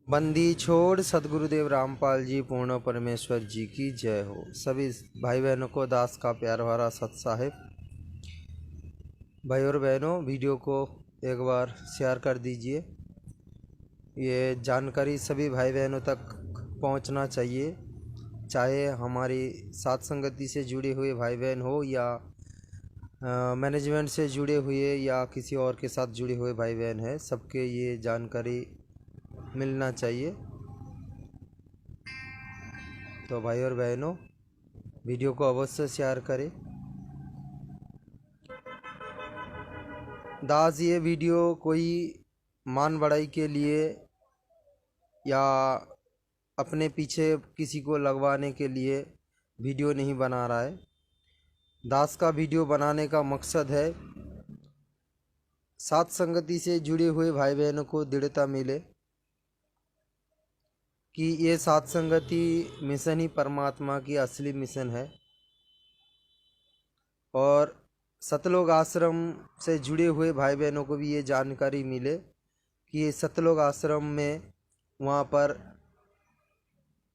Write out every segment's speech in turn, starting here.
बंदी छोड़ सदगुरुदेव रामपाल जी पूर्ण परमेश्वर जी की जय हो। सभी भाई बहनों को दास का प्यार भरा सत साहिब। भाई और बहनों, वीडियो को एक बार शेयर कर दीजिए। ये जानकारी सभी भाई बहनों तक पहुंचना चाहिए, चाहे हमारी साथ संगति से जुड़े हुए भाई बहन हो या मैनेजमेंट से जुड़े हुए या किसी और के साथ जुड़े हुए भाई बहन हैं। सबके ये जानकारी मिलना चाहिए। तो भाई और बहनों, वीडियो को अवश्य शेयर करें। दास ये वीडियो कोई मान बढ़ाई के लिए या अपने पीछे किसी को लगवाने के लिए वीडियो नहीं बना रहा है। दास का वीडियो बनाने का मकसद है साथ संगति से जुड़े हुए भाई बहनों को दृढ़ता मिले कि ये साथ संगति मिशन ही परमात्मा की असली मिशन है। और सतलोक आश्रम से जुड़े हुए भाई बहनों को भी ये जानकारी मिले कि ये सतलोक आश्रम में वहाँ पर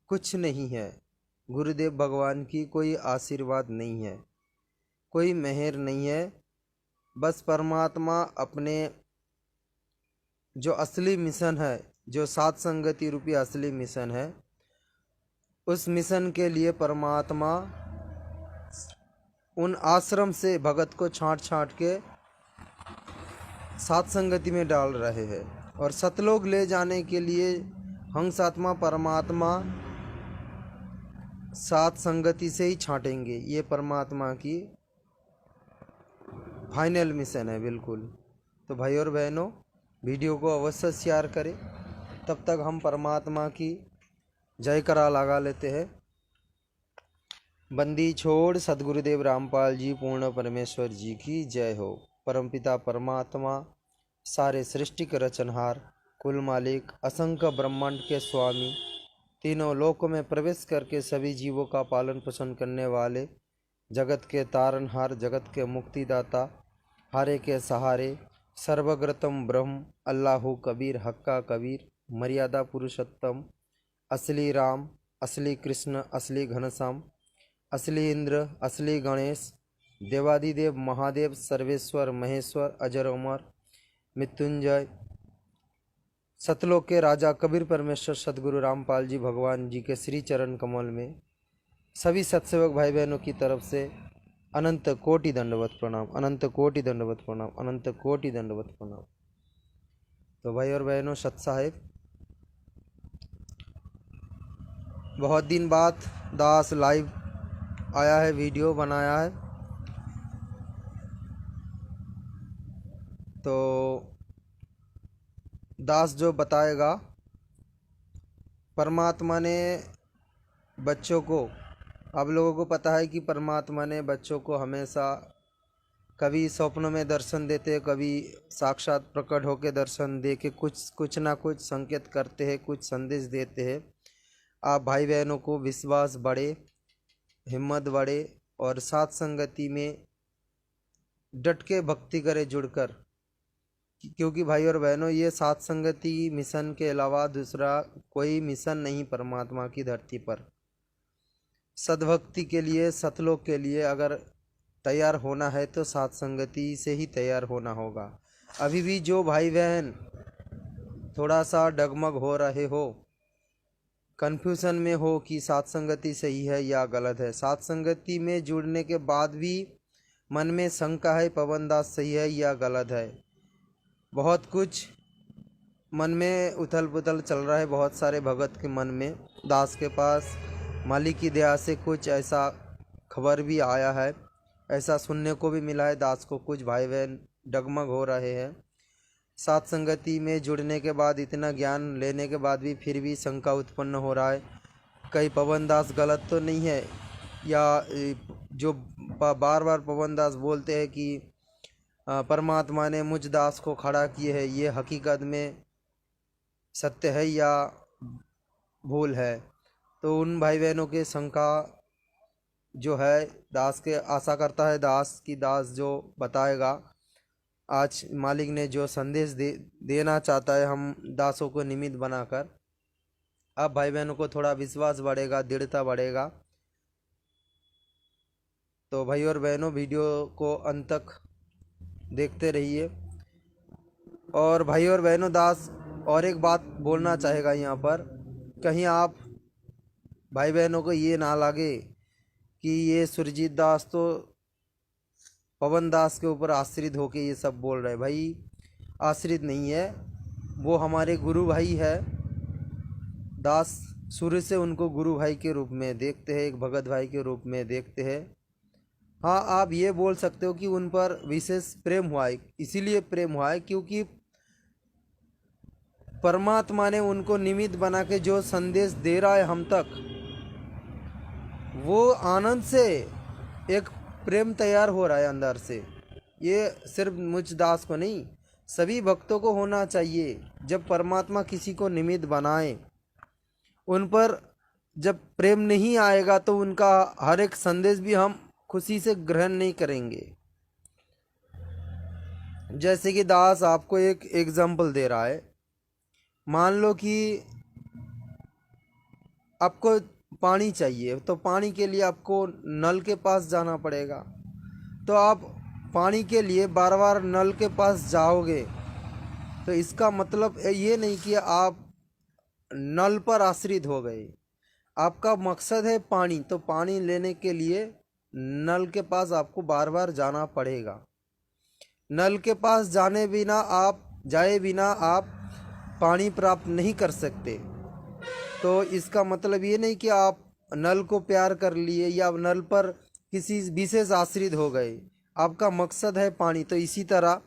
कुछ नहीं है, गुरुदेव भगवान की कोई आशीर्वाद नहीं है, कोई मेहर नहीं है। बस परमात्मा अपने जो असली मिशन है, जो साथ संगति रूपी असली मिशन है, उस मिशन के लिए परमात्मा उन आश्रम से भगत को छांट छांट के साथ संगति में डाल रहे हैं। और सतलोक ले जाने के लिए हंस आत्मा परमात्मा साथ संगति से ही छांटेंगे। ये परमात्मा की फाइनल मिशन है बिल्कुल। तो भाई और बहनों, वीडियो को अवश्य शेयर करें। तब तक हम परमात्मा की जयकारा लगा लेते हैं। बंदी छोड़ सदगुरुदेव रामपाल जी पूर्ण परमेश्वर जी की जय हो। परमपिता परमात्मा सारे सृष्टि के रचनहार, कुल मालिक, असंख्य ब्रह्मांड के स्वामी, तीनों लोकों में प्रवेश करके सभी जीवों का पालन पोषण करने वाले, जगत के तारनहार, जगत के मुक्तिदाता, हारे के सहारे, सर्वग्रतम ब्रह्म, अल्लाहु कबीर, हक्का कबीर, मर्यादा पुरुषोत्तम, असली राम, असली कृष्ण, असली घनश्याम, असली इंद्र, असली गणेश, देवादिदेव महादेव, सर्वेश्वर महेश्वर, अजर अमर, मृत्युंजय, सतलोक के राजा कबीर परमेश्वर सदगुरु रामपाल जी भगवान जी के श्री चरण कमल में सभी सत्सेवक भाई बहनों की तरफ से अनंत कोटि दंडवत प्रणाम, अनंत कोटि दंडवत प्रणाम, अनंत कोटि दंडवत प्रणाम। तो भाई और बहनों, सत साहिब, बहुत दिन बाद दास लाइव आया है, वीडियो बनाया है। तो दास जो बताएगा, परमात्मा ने बच्चों को, आप लोगों को पता है कि परमात्मा ने बच्चों को हमेशा कभी स्वप्नों में दर्शन देते, कभी साक्षात प्रकट होकर दर्शन दे के कुछ ना कुछ संकेत करते हैं, कुछ संदेश देते हैं। आप भाई बहनों को विश्वास बढ़े, हिम्मत बढ़े और साथ संगति में डट के भक्ति करे जुड़कर, क्योंकि भाई और बहनों, ये साथ संगति मिशन के अलावा दूसरा कोई मिशन नहीं परमात्मा की धरती पर। सद्भक्ति के लिए, सतलोक के लिए अगर तैयार होना है तो साथ संगति से ही तैयार होना होगा। अभी भी जो भाई बहन थोड़ा सा डगमग हो रहे हो, कन्फ्यूजन में हो कि साथ संगति सही है या गलत है, साथ संगति में जुड़ने के बाद भी मन में शंका है पवन दास सही है या गलत है, बहुत कुछ मन में उथल पुथल चल रहा है बहुत सारे भगत के मन में। दास के पास मालिक की दया से कुछ ऐसा खबर भी आया है, ऐसा सुनने को भी मिला है दास को, कुछ भाई बहन डगमग हो रहे हैं। साथ संगति में जुड़ने के बाद, इतना ज्ञान लेने के बाद भी फिर भी शंका उत्पन्न हो रहा है, कहीं पवन दास गलत तो नहीं है, या जो बार बार पवन दास बोलते हैं कि परमात्मा ने मुझ दास को खड़ा किए है, ये हकीकत में सत्य है या भूल है। तो उन भाई बहनों के शंका जो है दास के, आशा करता है दास की दास जो बताएगा। आज मालिक ने जो संदेश देना चाहता है, हम दासों को निमित्त बनाकर अब भाई बहनों को थोड़ा विश्वास बढ़ेगा, दृढ़ता बढ़ेगा। तो भाई और बहनों, वीडियो को अंत तक देखते रहिए। और भाई और बहनों, दास और एक बात बोलना चाहेगा यहाँ पर, कहीं आप भाई बहनों को ये ना लगे कि ये सुरजीत दास तो पवन दास के ऊपर आश्रित होके ये सब बोल रहे। भाई आश्रित नहीं है, वो हमारे गुरु भाई है। दास शुरू से उनको गुरु भाई के रूप में देखते हैं, एक भगत भाई के रूप में देखते हैं। हाँ, आप ये बोल सकते हो कि उन पर विशेष प्रेम हुआ है, इसीलिए प्रेम हुआ है क्योंकि परमात्मा ने उनको निमित्त बना के जो संदेश दे रहा है हम तक, वो आनंद से एक प्रेम तैयार हो रहा है अंदर से। ये सिर्फ मुझ दास को नहीं, सभी भक्तों को होना चाहिए। जब परमात्मा किसी को निमित्त बनाए, उन पर जब प्रेम नहीं आएगा तो उनका हर एक संदेश भी हम खुशी से ग्रहण नहीं करेंगे। जैसे कि दास आपको एक एग्जाम्पल दे रहा है। मान लो कि आपको पानी चाहिए, तो पानी के लिए आपको नल के पास जाना पड़ेगा। तो आप पानी के लिए बार बार नल के पास जाओगे, तो इसका मतलब ये नहीं कि आप नल पर आश्रित हो गए। आपका मकसद है पानी, तो पानी लेने के लिए नल के पास आपको बार बार जाना पड़ेगा। नल के पास जाए बिना आप पानी प्राप्त नहीं कर सकते। तो इसका मतलब ये नहीं कि आप नल को प्यार कर लिए या नल पर किसी विशेष आश्रित हो गए। आपका मकसद है पानी। तो इसी तरह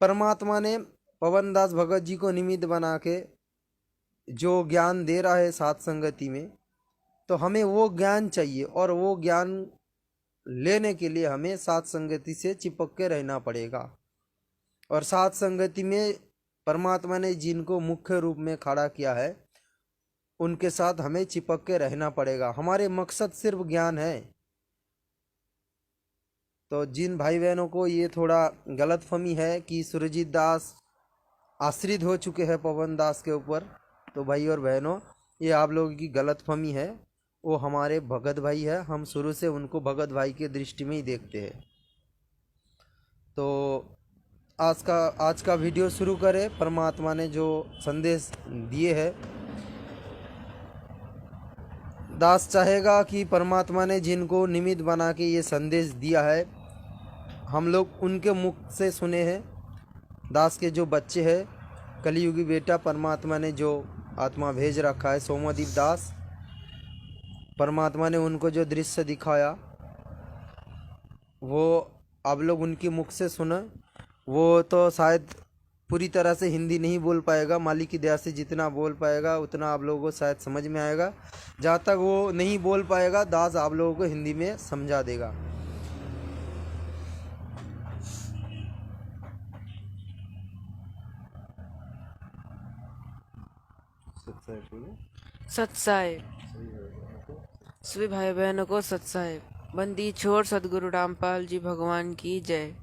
परमात्मा ने पवन दास भगत जी को निमित्त बना के जो ज्ञान दे रहा है साथ संगति में, तो हमें वो ज्ञान चाहिए, और वो ज्ञान लेने के लिए हमें साथ संगति से चिपक के रहना पड़ेगा। और साथ संगति में परमात्मा ने जिनको मुख्य रूप में खड़ा किया है, उनके साथ हमें चिपक के रहना पड़ेगा। हमारे मकसद सिर्फ ज्ञान है। तो जिन भाई बहनों को ये थोड़ा गलतफहमी है कि सुरजीत दास आश्रित हो चुके हैं पवन दास के ऊपर, तो भाई और बहनों, ये आप लोगों की गलतफहमी है। वो हमारे भगत भाई है, हम शुरू से उनको भगत भाई के दृष्टि में ही देखते हैं। तो आज का वीडियो शुरू करें। परमात्मा ने जो संदेश दिए है, दास चाहेगा कि परमात्मा ने जिनको निमित्त बना के ये संदेश दिया है, हम लोग उनके मुख से सुने हैं। दास के जो बच्चे हैं, कलियुगी बेटा परमात्मा ने जो आत्मा भेज रखा है, सोमदीप दास, परमात्मा ने उनको जो दृश्य दिखाया, वो आप लोग उनके मुख से सुना। वो तो शायद पूरी तरह से हिंदी नहीं बोल पाएगा, मालिक की दया से जितना बोल पाएगा उतना आप लोगों को शायद समझ में आएगा। जहाँ तक वो नहीं बोल पाएगा, दास आप लोगों को हिंदी में समझा देगा। सत्साहेब सभी भाई बहनों को सत्साहेब। बंदी छोड़ सदगुरु रामपाल जी भगवान की जय।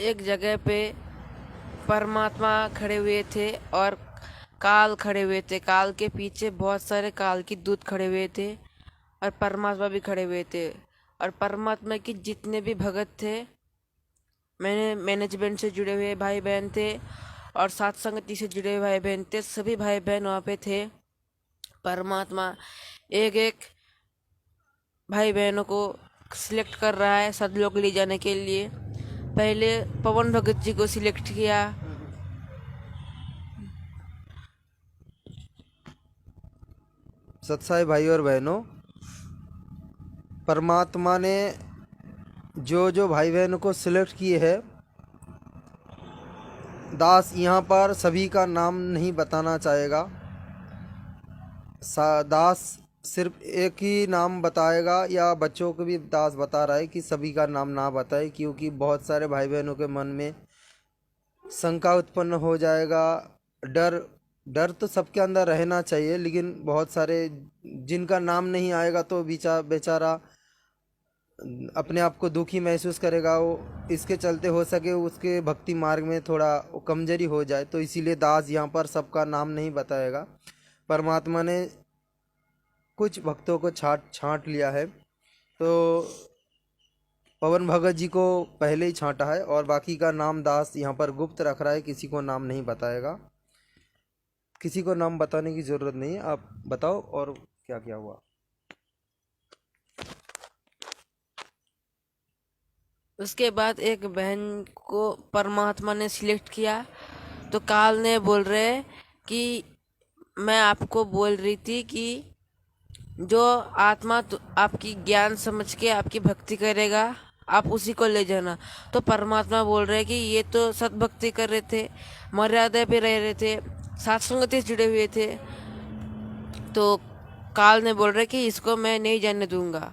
एक जगह पे परमात्मा खड़े हुए थे और काल खड़े हुए थे। काल के पीछे बहुत सारे काल की दूत खड़े हुए थे और परमात्मा भी खड़े हुए थे। और परमात्मा की जितने भी भगत थे, मैनेजमेंट से जुड़े हुए भाई बहन थे और साथ संगति से जुड़े हुए भाई बहन थे, सभी भाई बहन वहाँ पे थे। परमात्मा एक एक भाई बहनों को सिलेक्ट कर रहा है सदलोक ले जाने के लिए। पहले पवन भगत जी को सिलेक्ट किया, सत्साई भाई और बहनों, परमात्मा ने जो भाई बहनों को सिलेक्ट किए हैं, दास यहाँ पर सभी का नाम नहीं बताना चाहेगा। दास सिर्फ एक ही नाम बताएगा, या बच्चों को भी दास बता रहा है कि सभी का नाम ना बताए, क्योंकि बहुत सारे भाई बहनों के मन में शंका उत्पन्न हो जाएगा। डर तो सबके अंदर रहना चाहिए, लेकिन बहुत सारे जिनका नाम नहीं आएगा तो बेचारा अपने आप को दुखी महसूस करेगा, वो इसके चलते हो सके उसके भक्ति मार्ग में थोड़ा वो कमजोरी हो जाए, तो इसीलिए दास यहाँ पर सबका नाम नहीं बताएगा। परमात्मा ने कुछ भक्तों को छांट छांट लिया है, तो पवन भगत जी को पहले ही छांटा है और बाकी का नाम दास यहाँ पर गुप्त रख रहा है, किसी को नाम नहीं बताएगा। किसी को नाम बताने की जरूरत नहीं है, आप बताओ और क्या क्या हुआ। उसके बाद एक बहन को परमात्मा ने सिलेक्ट किया, तो काल ने बोल रहे कि मैं आपको बोल रही थी कि जो आत्मा आपकी ज्ञान समझ के आपकी भक्ति करेगा, आप उसी को ले जाना। तो परमात्मा बोल रहे कि ये तो सद्भक्ति कर रहे थे, मर्यादा पे रह रहे थे, सत्संगति से जुड़े हुए थे, तो काल ने बोल रहे कि इसको मैं नहीं जानने दूंगा,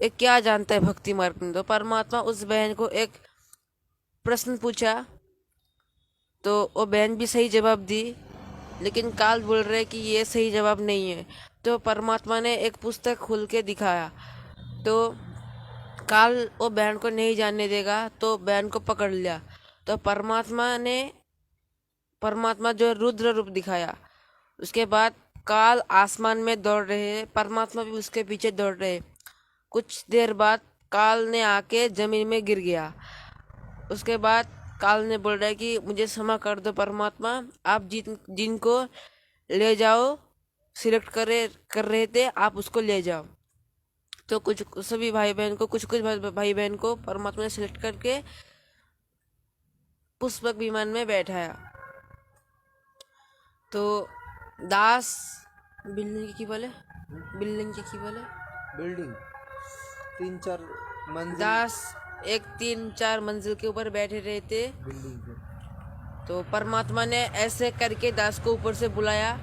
ये क्या जानता है भक्ति मार्ग में। तो परमात्मा उस बहन को एक प्रश्न पूछा, तो वो बहन भी सही जवाब दी, लेकिन काल बोल रहे कि ये सही जवाब नहीं है। तो परमात्मा ने एक पुस्तक खोल के दिखाया, तो काल वो बहन को नहीं जानने देगा, तो बहन को पकड़ लिया। तो परमात्मा जो रुद्र रूप दिखाया, उसके बाद काल आसमान में दौड़ रहे, परमात्मा भी उसके पीछे दौड़ रहे। कुछ देर बाद काल ने आके जमीन में गिर गया। उसके बाद काल ने बोल रहा है कि मुझे क्षमा कर दो परमात्मा, आप जिनको ले जाओ सिलेक्ट कर रहे थे, आप उसको ले जाओ। तो कुछ सभी भाई बहन को कुछ भाई बहन को परमात्मा ने सिलेक्ट करके पुष्पक विमान में बैठाया। तो दास बिल्डिंग की बोले बिल्डिंग की बोले बिल्डिंग 3-4 मंजिल दास एक 3-4 मंजिल के ऊपर बैठे रहे थे। बिल्डिंग पे। तो परमात्मा ने ऐसे करके दास को ऊपर से बुलाया,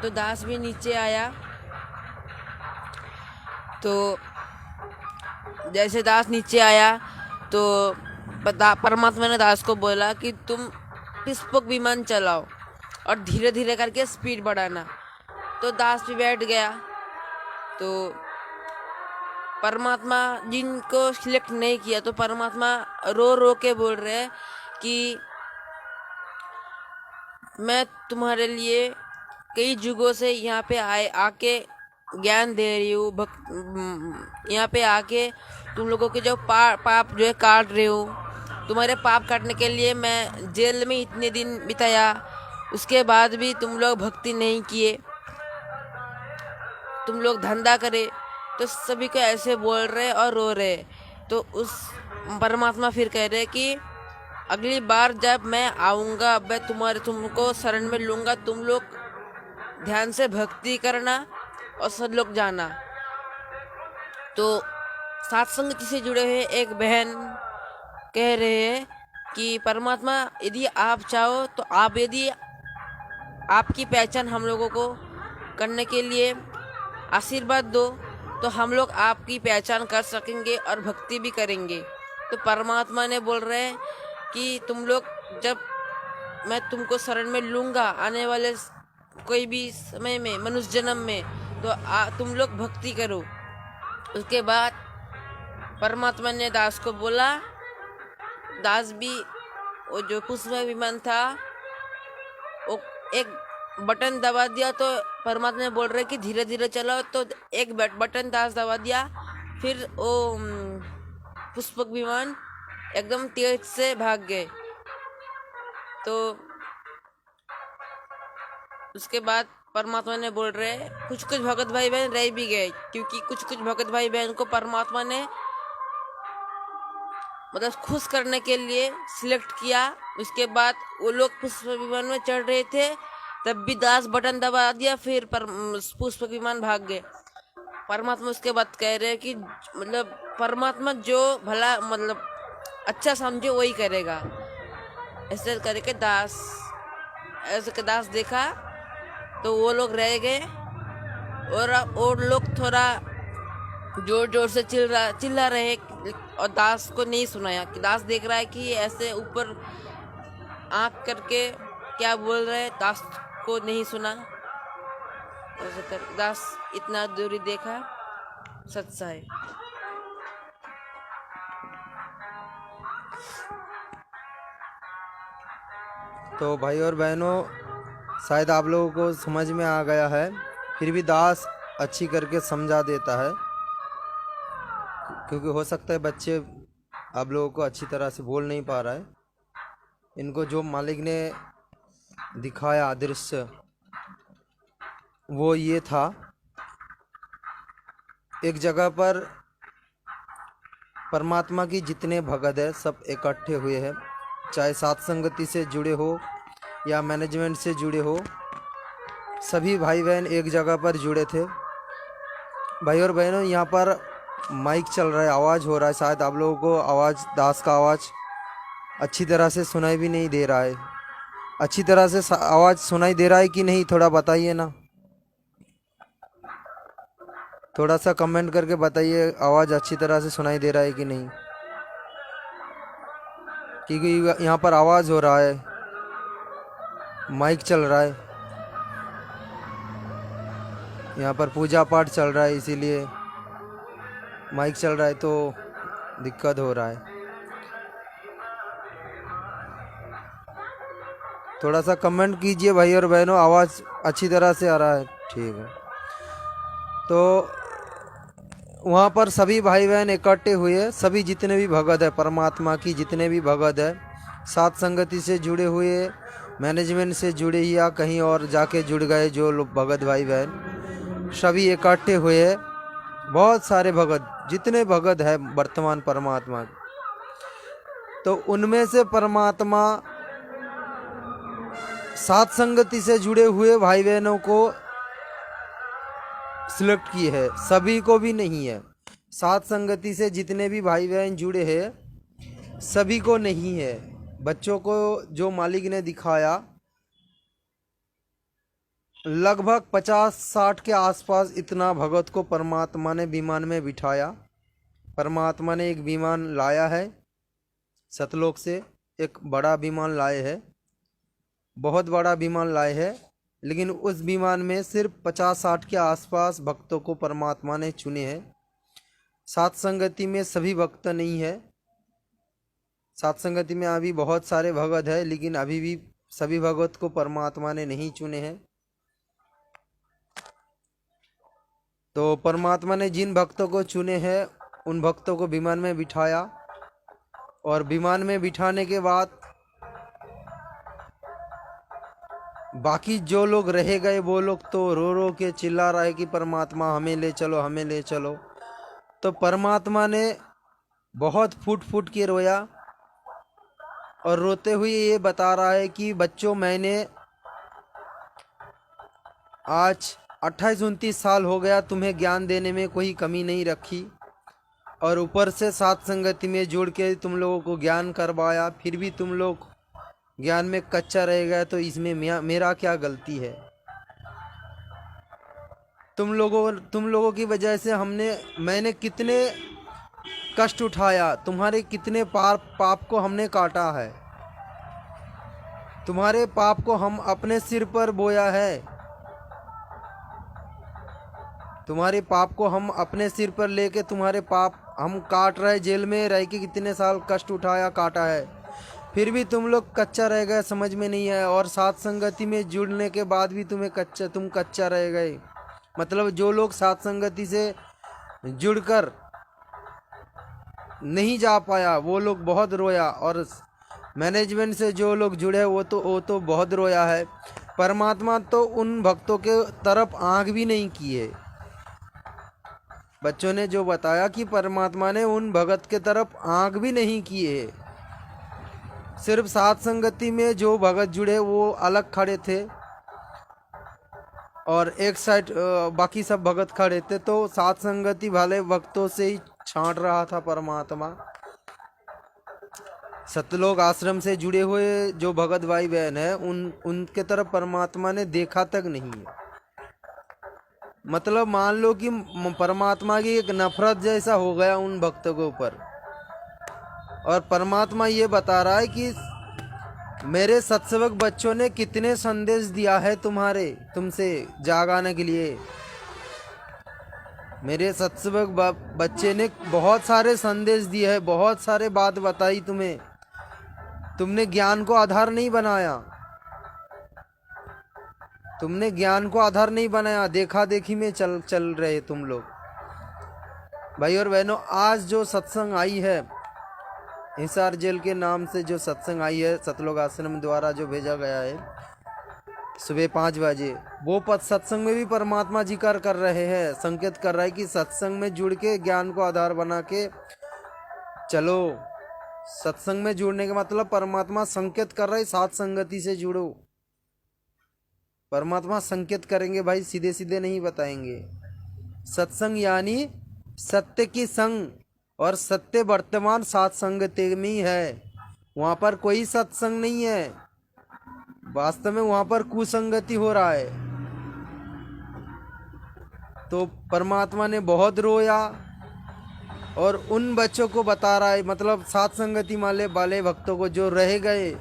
तो दास भी नीचे आया। तो जैसे दास नीचे आया, तो परमात्मा ने दास को बोला कि तुम पुष्पक विमान चलाओ और धीरे धीरे करके स्पीड बढ़ाना। तो दास भी बैठ गया। तो परमात्मा जिनको सिलेक्ट नहीं किया, तो परमात्मा रो रो के बोल रहे हैं कि मैं तुम्हारे लिए कई युगों से यहाँ पे आके ज्ञान दे रही हूँ, यहाँ पे आके तुम लोगों के जो पाप जो है काट रही हूँ। तुम्हारे पाप काटने के लिए मैं जेल में इतने दिन बिताया, उसके बाद भी तुम लोग भक्ति नहीं किए, तुम लोग धंधा करे। तो सभी को ऐसे बोल रहे और रो रहे। तो उस परमात्मा फिर कह रहे कि अगली बार जब मैं आऊँगा, मैं तुमको शरण में लूँगा, तुम लोग ध्यान से भक्ति करना और सब लोग जाना। तो सत्संग से जुड़े हुए एक बहन कह रहे हैं कि परमात्मा यदि आप चाहो तो आप यदि आपकी पहचान हम लोगों को करने के लिए आशीर्वाद दो, तो हम लोग आपकी पहचान कर सकेंगे और भक्ति भी करेंगे। तो परमात्मा ने बोल रहे हैं कि तुम लोग जब मैं तुमको शरण में लूँगा आने वाले कोई भी समय में, मनुष्य जन्म में, तो तुम लोग भक्ति करो। उसके बाद परमात्मा ने दास को बोला, दास भी वो जो पुष्प विमान था वो एक बटन दबा दिया। तो परमात्मा ने बोल रहे कि धीरे धीरे चलाओ। तो एक बटन दास दबा दिया, फिर वो पुष्पक विमान एकदम तेज से भाग गए। तो उसके बाद परमात्मा ने बोल रहे कुछ भगत भाई बहन रह भी गए, क्योंकि कुछ भगत भाई बहन को परमात्मा ने मतलब खुश करने के लिए सिलेक्ट किया। उसके बाद वो लोग पुष्प विमान में चढ़ रहे थे, तब भी दास बटन दबा दिया, फिर पुष्प विमान भाग गए। परमात्मा उसके बाद कह रहे हैं कि मतलब परमात्मा जो भला मतलब अच्छा समझे वही करेगा। ऐसे करके दास देखा तो वो लोग रह गए, और लोग थोड़ा जोर जोर से चिल्ला रहे, और दास को नहीं सुनाया। कि दास देख रहा है कि ऐसे ऊपर आंख करके क्या बोल रहे, दास को नहीं सुना। दास इतना दूरी देखा, सच्चा है। तो भाई और बहनों, शायद आप लोगों को समझ में आ गया है, फिर भी दास अच्छी करके समझा देता है, क्योंकि हो सकता है बच्चे आप लोगों को अच्छी तरह से बोल नहीं पा रहा है। इनको जो मालिक ने दिखाया दृश्य वो ये था, एक जगह पर परमात्मा की जितने भगत है सब इकट्ठे हुए हैं, चाहे साथ संगति से जुड़े हो या मैनेजमेंट से जुड़े हो, सभी भाई बहन एक जगह पर जुड़े थे। भाई और बहनों, यहाँ पर माइक चल रहा है, आवाज़ हो रहा है, शायद आप लोगों को आवाज़, दास का आवाज़ अच्छी तरह से सुनाई भी नहीं दे रहा है। अच्छी तरह से आवाज़ सुनाई दे रहा है कि नहीं, थोड़ा बताइए ना, थोड़ा सा कमेंट करके बताइए आवाज़ अच्छी तरह से सुनाई दे रहा है कि नहीं, क्योंकि यहाँ पर आवाज़ हो रहा है, माइक चल रहा है, यहाँ पर पूजा पाठ चल रहा है, इसीलिए माइक चल रहा है तो दिक्कत हो रहा है। थोड़ा सा कमेंट कीजिए भाई और बहनों, आवाज़ अच्छी तरह से आ रहा है? ठीक है। तो वहाँ पर सभी भाई बहन इकट्ठे हुए, सभी जितने भी भगत है परमात्मा की, जितने भी भगत है, साथ संगति से जुड़े हुए, मैनेजमेंट से जुड़े या कहीं और जाके जुड़ गए जो लोग भगत भाई बहन, सभी इकट्ठे हुए। बहुत सारे भगत, जितने भगत है वर्तमान परमात्मा, तो उनमें से परमात्मा साथ संगति से जुड़े हुए भाई बहनों को सिलेक्ट किए है, सभी को भी नहीं है। साथ संगति से जितने भी भाई बहन जुड़े हैं सभी को नहीं है। बच्चों को जो मालिक ने दिखाया, लगभग 50-60 के आसपास इतना भगत को परमात्मा ने विमान में बिठाया। परमात्मा ने एक विमान लाया है सतलोक से, एक बड़ा विमान लाए है, बहुत बड़ा विमान लाए है, लेकिन उस विमान में सिर्फ 50-60 के आसपास भक्तों को परमात्मा ने चुने हैं। साथ संगति में सभी भक्त नहीं है, साथ संगति में अभी बहुत सारे भगत है, लेकिन अभी भी सभी भगत को परमात्मा ने नहीं चुने हैं। तो परमात्मा ने जिन भक्तों को चुने हैं उन भक्तों को विमान में बिठाया, और विमान में बिठाने के बाद बाकी जो लोग रह गए वो लोग तो रो रो के चिल्ला रहे कि परमात्मा हमें ले चलो, हमें ले चलो। तो परमात्मा ने बहुत फूट फूट के रोया, और रोते हुए ये बता रहा है कि बच्चों, मैंने आज 28-29 साल हो गया तुम्हें ज्ञान देने में कोई कमी नहीं रखी, और ऊपर से साथ संगति में जुड़ के तुम लोगों को ज्ञान करवाया, फिर भी तुम लोग ज्ञान में कच्चा रह गया, तो इसमें मेरा क्या गलती है? तुम लोगों की वजह से मैंने कितने कष्ट उठाया, तुम्हारे कितने पाप को हमने काटा है, तुम्हारे पाप को हम अपने सिर पर बोया है, तुम्हारे पाप को हम अपने सिर पर लेके तुम्हारे पाप हम काट रहे, जेल में रह के कितने साल कष्ट उठाया, काटा है, फिर भी तुम लोग कच्चा रह गए, समझ में नहीं है। और साथ संगति में जुड़ने के बाद भी तुम कच्चा रह गए। मतलब जो लोग साथ संगति से जुड़कर नहीं जा पाया वो लोग बहुत रोया, और मैनेजमेंट से जो लोग जुड़े वो तो बहुत रोया है। परमात्मा तो उन भक्तों के तरफ आँख भी नहीं किए। बच्चों ने जो बताया कि परमात्मा ने उन भगत के तरफ आँख भी नहीं किए, सिर्फ साथ संगति में जो भगत जुड़े वो अलग खड़े थे, और एक साइड बाकी सब भगत खड़े थे। तो साथ संगति वाले भक्तों से ही छांट रहा था परमात्मा। सतलोक आश्रम से जुड़े हुए जो भगत भाई बहन है उनके तरफ परमात्मा ने देखा तक नहीं है। मतलब मान लो कि परमात्मा की एक नफरत जैसा हो गया उन भक्तों के ऊपर, और परमात्मा ये बता रहा है कि मेरे सत्सेवक बच्चों ने कितने संदेश दिया है तुमसे जागाने के लिए। मेरे सत्सेवक बच्चे ने बहुत सारे संदेश दिए हैं, बहुत सारे बात बताई तुम्हें तुमने ज्ञान को आधार नहीं बनाया, तुमने ज्ञान को आधार नहीं बनाया, देखा देखी में चल चल रहे तुम लोग। भाई और बहनों, आज जो सत्संग आई है, हिसार जेल के नाम से जो सत्संग आई है, सतलोक आश्रम द्वारा जो भेजा गया है सुबह 5 बजे, वो पद सत्संग में भी परमात्मा जिक्र कर रहे हैं, संकेत कर रहा है कि सत्संग में जुड़ के ज्ञान को आधार बना के चलो। सत्संग में जुड़ने का मतलब परमात्मा संकेत कर रहा है, साथ संगति से जुड़ो। परमात्मा संकेत करेंगे भाई, सीधे सीधे नहीं बताएंगे। सत्संग यानी सत्य की संग, और सत्य वर्तमान साथ संगति में ही है। वहाँ पर कोई सत्संग नहीं है, वास्तव में वहाँ पर कुसंगति हो रहा है। तो परमात्मा ने बहुत रोया और उन बच्चों को बता रहा है, मतलब साथ संगति वाले भक्तों को जो रह गए,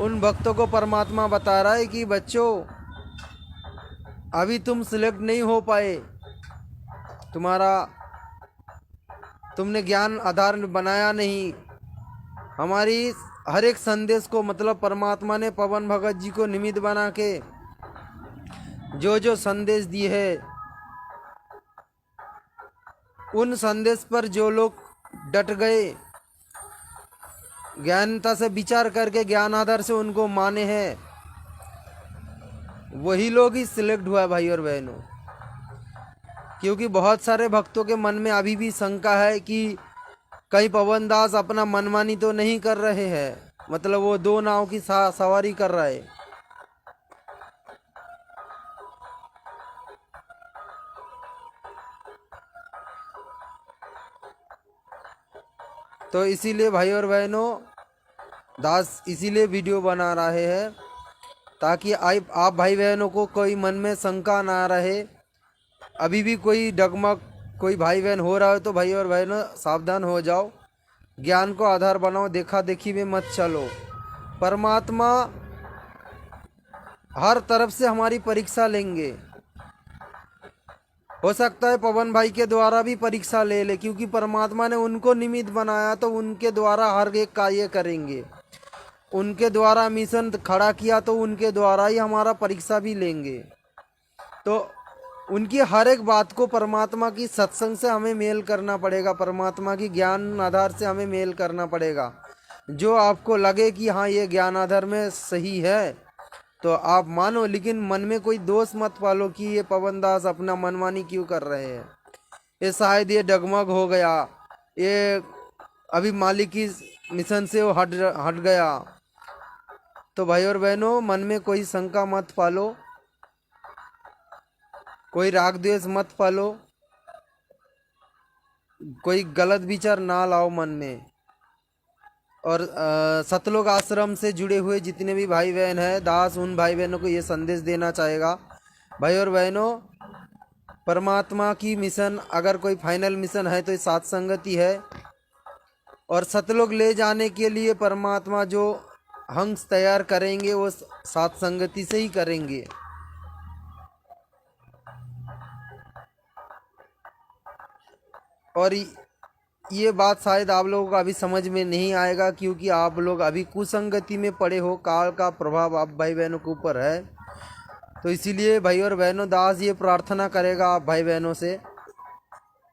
उन भक्तों को परमात्मा बता रहा है कि बच्चों, अभी तुम सिलेक्ट नहीं हो पाए, तुमने ज्ञान आधार बनाया नहीं। हमारी हर एक संदेश को, मतलब परमात्मा ने पवन भगत जी को निमित्त बना के जो जो संदेश दिए है, उन संदेश पर जो लोग डट गए, ज्ञानता से विचार करके ज्ञान आधार से उनको माने हैं, वही लोग ही सिलेक्ट हुआ है भाई और बहनों। क्योंकि बहुत सारे भक्तों के मन में अभी भी शंका है कि कहीं पवन दास अपना मनमानी तो नहीं कर रहे हैं, मतलब वो दो नाव की सवारी कर रहा है। तो इसीलिए भाई और बहनों, दास इसीलिए वीडियो बना रहे हैं ताकि आप भाई बहनों को कोई मन में शंका ना रहे। अभी भी कोई डगमग कोई भाई बहन हो रहा है तो भाई और बहनों सावधान हो जाओ, ज्ञान को आधार बनाओ, देखा देखी में मत चलो। परमात्मा हर तरफ से हमारी परीक्षा लेंगे। हो सकता है पवन भाई के द्वारा भी परीक्षा ले ले, क्योंकि परमात्मा ने उनको निमित्त बनाया, तो उनके द्वारा हर एक कार्य करेंगे। उनके द्वारा मिशन खड़ा किया तो उनके द्वारा ही हमारा परीक्षा भी लेंगे। तो उनकी हर एक बात को परमात्मा की सत्संग से हमें मेल करना पड़ेगा, परमात्मा की ज्ञान आधार से हमें मेल करना पड़ेगा। जो आपको लगे कि हाँ ये ज्ञान आधार में सही है तो आप मानो, लेकिन मन में कोई दोष मत पालो कि ये पवन दास अपना मनमानी क्यों कर रहे हैं, ये शायद ये डगमग हो गया, ये अभी मालिक की मिशन से वो हट गया। तो भाई और बहनों, मन में कोई शंका मत पालो, कोई राग द्वेष मत पालो, कोई गलत विचार ना लाओ मन में। और सतलोक आश्रम से जुड़े हुए जितने भी भाई बहन हैं, दास उन भाई बहनों को ये संदेश देना चाहेगा, भाई और बहनों, परमात्मा की मिशन अगर कोई फाइनल मिशन है तो ये साथ संगति है। और सतलोक ले जाने के लिए परमात्मा जो हंस तैयार करेंगे वो साथ संगति से ही करेंगे। और ये बात शायद आप लोगों को अभी समझ में नहीं आएगा, क्योंकि आप लोग अभी कुसंगति में पड़े हो, काल का प्रभाव आप भाई बहनों के ऊपर है। तो इसीलिए भाई और बहनों, दास ये प्रार्थना करेगा आप भाई बहनों से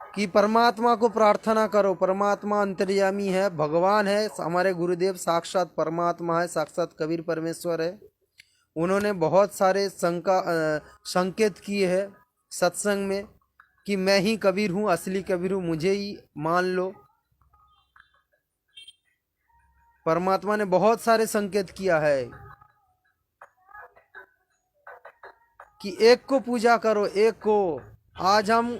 कि परमात्मा को प्रार्थना करो। परमात्मा अंतर्यामी है, भगवान है, हमारे गुरुदेव साक्षात परमात्मा है, साक्षात कबीर परमेश्वर है। उन्होंने बहुत सारे संकेत किए हैं सत्संग में कि मैं ही कबीर हूँ, असली कबीर हूँ, मुझे ही मान लो। परमात्मा ने बहुत सारे संकेत किया है कि एक को पूजा करो, एक को। आज हम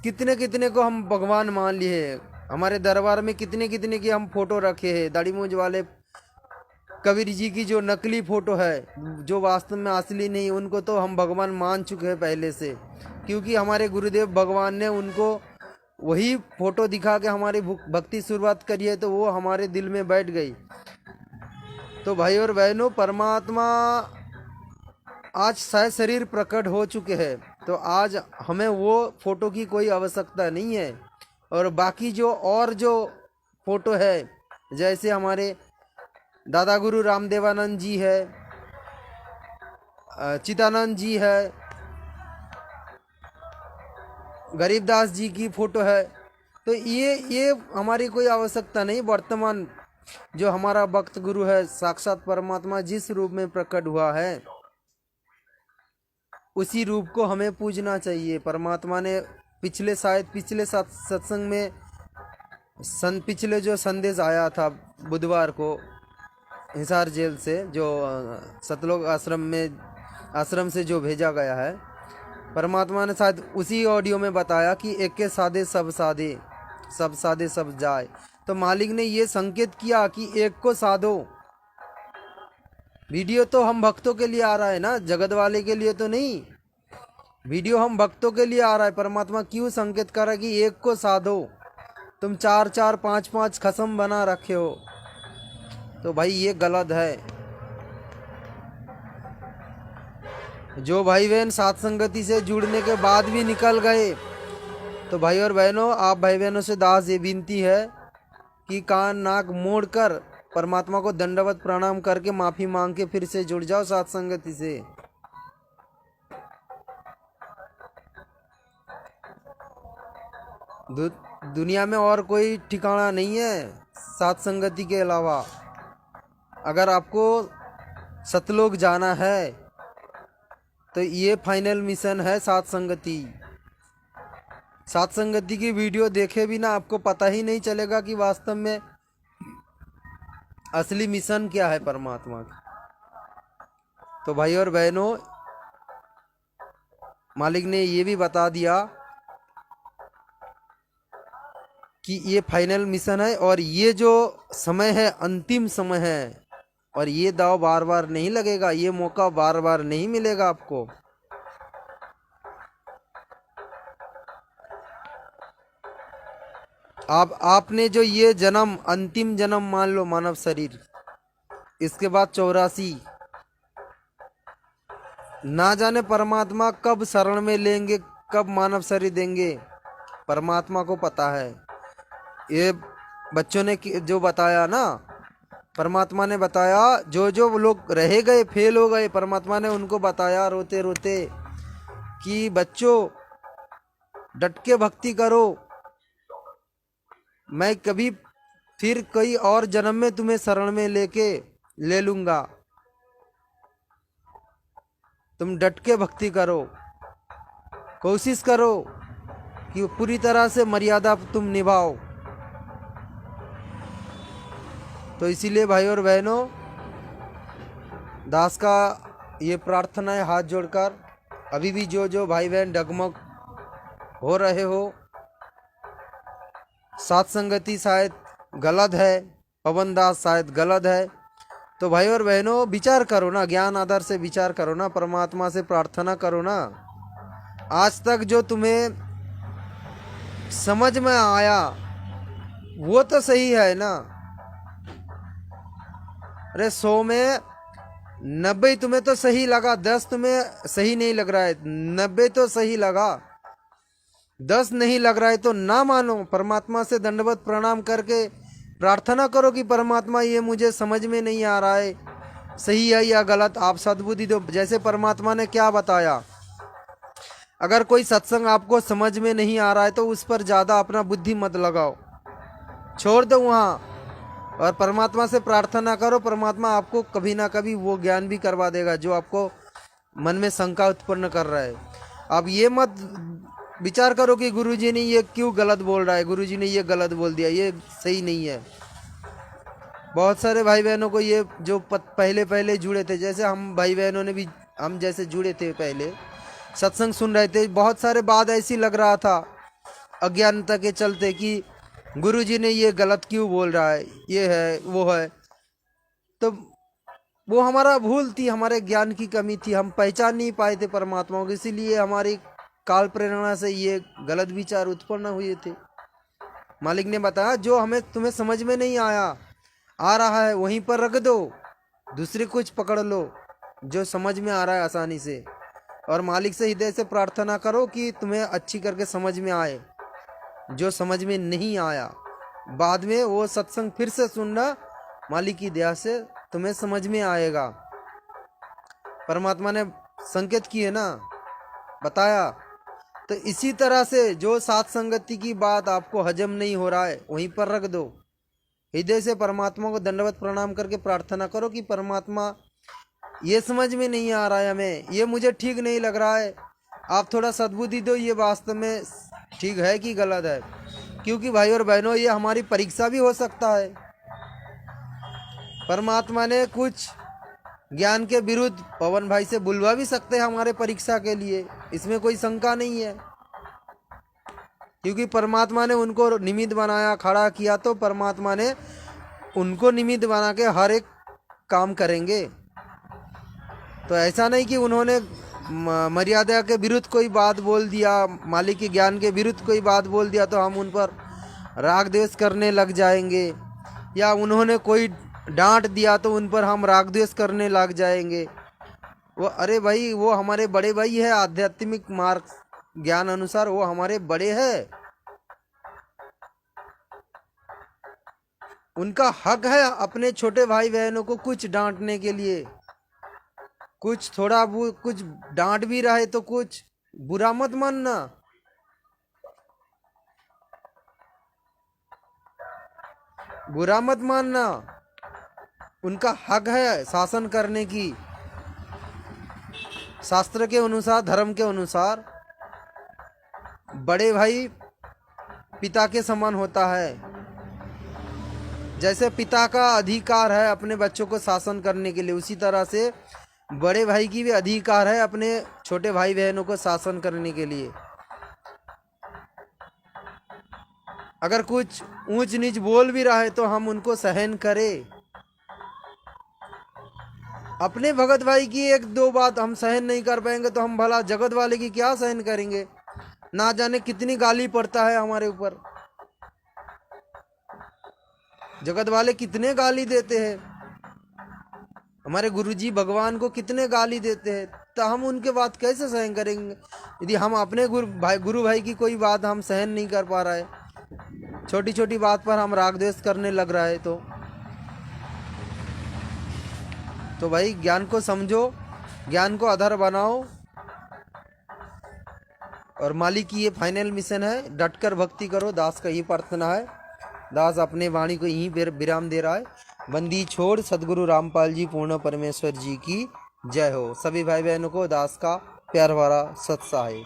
कितने कितने को हम भगवान मान लिए, हमारे दरबार में कितने कितने की हम फोटो रखे हैं। दाढ़ी मूंछ वाले कबीर जी की जो नकली फोटो है, जो वास्तव में असली नहीं, उनको तो हम भगवान मान चुके हैं पहले से, क्योंकि हमारे गुरुदेव भगवान ने उनको वही फोटो दिखा के हमारी भक्ति शुरुआत करी है, तो वो हमारे दिल में बैठ गई। तो भाई और बहनों, परमात्मा आज शायद शरीर प्रकट हो चुके हैं, तो आज हमें वो फोटो की कोई आवश्यकता नहीं है। और बाकी जो फोटो है जैसे हमारे दादा गुरु रामदेवानंद जी है, चिदानंद जी है, गरीबदास जी की फोटो है। तो ये हमारी कोई आवश्यकता नहीं। वर्तमान जो हमारा भक्त गुरु है, साक्षात परमात्मा जिस रूप में प्रकट हुआ है उसी रूप को हमें पूजना चाहिए। परमात्मा ने पिछले सत्संग में पिछले जो संदेश आया था बुधवार को हिसार जेल से, जो सतलोक आश्रम से जो भेजा गया है, परमात्मा ने शायद उसी ऑडियो में बताया कि एक के साधे सब साधे, सब साधे सब जाए। तो मालिक ने ये संकेत किया कि एक को साधो। वीडियो तो हम भक्तों के लिए आ रहा है ना, जगत वाले के लिए तो नहीं। वीडियो हम भक्तों के लिए आ रहा है। परमात्मा क्यों संकेत कर रहा है कि एक को साधो। तुम 4-4 5-5 खसम बना रखे हो, तो भाई ये गलत है। जो भाई बहन साथ संगति से जुड़ने के बाद भी निकल गए, तो भाई और बहनों, आप भाई बहनों से दास ये विनती है कि कान नाक मोड़ कर परमात्मा को दंडवत प्रणाम करके माफी मांग के फिर से जुड़ जाओ साथ संगति से। दुनिया में और कोई ठिकाना नहीं है साथ संगति के अलावा। अगर आपको सतलोक जाना है तो ये फाइनल मिशन है साथ संगति। साथ संगति की वीडियो देखे बिना आपको पता ही नहीं चलेगा कि वास्तव में असली मिशन क्या है परमात्मा की। तो भाई और बहनों, मालिक ने ये भी बता दिया कि ये फाइनल मिशन है और ये जो समय है अंतिम समय है, और ये दाव बार बार नहीं लगेगा, ये मौका बार बार नहीं मिलेगा आपको। आपने जो ये जन्म, अंतिम जन्म मान लो मानव शरीर, इसके बाद 84, ना जाने परमात्मा कब शरण में लेंगे, कब मानव शरीर देंगे, परमात्मा को पता है। ये बच्चों ने जो बताया ना, परमात्मा ने बताया, जो जो लोग रह गए, फेल हो गए, परमात्मा ने उनको बताया रोते रोते कि बच्चों डट के भक्ति करो, मैं कभी फिर कोई और जन्म में तुम्हें शरण में ले लूंगा। तुम डट के भक्ति करो, कोशिश करो कि पूरी तरह से मर्यादा तुम निभाओ। तो इसीलिए भाई और बहनों, दास का ये प्रार्थना है हाथ जोड़कर, अभी भी जो जो भाई बहन डगमग हो रहे हो, साथ संगति शायद गलत है, पवन दास शायद गलत है, तो भाई और बहनों विचार करो ना, ज्ञान आधार से विचार करो ना, परमात्मा से प्रार्थना करो ना। आज तक जो तुम्हें समझ में आया वो तो सही है ना। अरे 100 में 90 तुम्हें तो सही लगा, 10 तुम्हें सही नहीं लग रहा है, 90 तो सही लगा, 10 नहीं लग रहा है तो ना मानो। परमात्मा से दंडवत प्रणाम करके प्रार्थना करो कि परमात्मा ये मुझे समझ में नहीं आ रहा है, सही है या गलत, आप सद्बुद्धि दो। जैसे परमात्मा ने क्या बताया, अगर कोई सत्संग आपको समझ में नहीं आ रहा है तो उस पर ज़्यादा अपना बुद्धि मत लगाओ, छोड़ दो वहाँ, और परमात्मा से प्रार्थना करो। परमात्मा आपको कभी ना कभी वो ज्ञान भी करवा देगा जो आपको मन में शंका उत्पन्न कर रहा है। अब ये मत विचार करो कि गुरुजी ने ये क्यों गलत बोल रहा है, गुरुजी ने ये गलत बोल दिया, ये सही नहीं है। बहुत सारे भाई बहनों को ये जो पहले जुड़े थे, जैसे हम भाई बहनों ने भी, हम जैसे जुड़े थे पहले, सत्संग सुन रहे थे, बहुत सारे बात ऐसी लग रहा था अज्ञानता के चलते कि गुरुजी ने ये गलत क्यों बोल रहा है, ये है वो है। तो वो हमारा भूल थी, हमारे ज्ञान की कमी थी, हम पहचान नहीं पाए थे परमात्मा को, इसीलिए हमारी काल प्रेरणा से ये गलत विचार उत्पन्न हुए थे। मालिक ने बताया जो हमें तुम्हें समझ में नहीं आ रहा है वहीं पर रख दो, दूसरे कुछ पकड़ लो जो समझ में आ रहा है आसानी से, और मालिक से हृदय से प्रार्थना करो कि तुम्हें अच्छी करके समझ में आए। जो समझ में नहीं आया बाद में वो सत्संग फिर से सुनना, मालिक की दया से तुम्हें समझ में आएगा। परमात्मा ने संकेत किए ना, बताया। तो इसी तरह से जो सात संगति की बात आपको हजम नहीं हो रहा है वहीं पर रख दो, हृदय से परमात्मा को दंडवत प्रणाम करके प्रार्थना करो कि परमात्मा ये समझ में नहीं आ रहा है, हमें ये मुझे ठीक नहीं लग रहा है, आप थोड़ा सद्बुद्धि दो, ये वास्तव में ठीक है कि गलत है। क्योंकि भाई और बहनों, ये हमारी परीक्षा भी हो सकता है। परमात्मा ने कुछ ज्ञान के विरुद्ध पवन भाई से बुलवा भी सकते हैं हमारे परीक्षा के लिए, इसमें कोई शंका नहीं है। क्योंकि परमात्मा ने उनको निमित्त बनाया, खड़ा किया, तो परमात्मा ने उनको निमित्त बना के हर एक काम करेंगे। तो ऐसा नहीं कि उन्होंने मर्यादा के विरुद्ध कोई बात बोल दिया, मालिक के ज्ञान के विरुद्ध कोई बात बोल दिया तो हम उन पर राग द्वेष करने लग जाएंगे, या उन्होंने कोई डांट दिया तो उन पर हम राग द्वेष करने लग जाएंगे। वो अरे भाई, वो हमारे बड़े भाई है, आध्यात्मिक मार्ग ज्ञान अनुसार वो हमारे बड़े हैं, उनका हक है अपने छोटे भाई बहनों को कुछ डांटने के लिए। कुछ थोड़ा वो कुछ डांट भी रहे तो कुछ बुरा मत मानना। बुरा मत मानना, उनका हक है शासन करने की, शास्त्र के अनुसार, धर्म के अनुसार। बड़े भाई पिता के समान होता है। जैसे पिता का अधिकार है अपने बच्चों को शासन करने के लिए, उसी तरह से बड़े भाई की भी अधिकार है अपने छोटे भाई बहनों को शासन करने के लिए। अगर कुछ ऊंच नीच बोल भी रहा है तो हम उनको सहन करें। अपने भगत भाई की एक दो बात हम सहन नहीं कर पाएंगे तो हम भला जगत वाले की क्या सहन करेंगे। ना जाने कितनी गाली पड़ता है हमारे ऊपर, जगत वाले कितने गाली देते हैं, हमारे गुरुजी भगवान को कितने गाली देते हैं, तो हम उनके बात कैसे सहन करेंगे। यदि हम अपने गुरु भाई की कोई बात हम सहन नहीं कर पा रहा है, छोटी छोटी बात पर हम राग द्वेष करने लग रहा है, तो भाई ज्ञान को समझो, ज्ञान को आधार बनाओ। और मालिक की ये फाइनल मिशन है, डटकर भक्ति करो, दास का ये प्रार्थना है। दास अपने वाणी को यहीं विराम दे रहा है। बंदी छोड़ सदगुरु रामपाल जी पूर्ण परमेश्वर जी की जय हो। सभी भाई बहनों को दास का प्यार भरा सत्साहिब।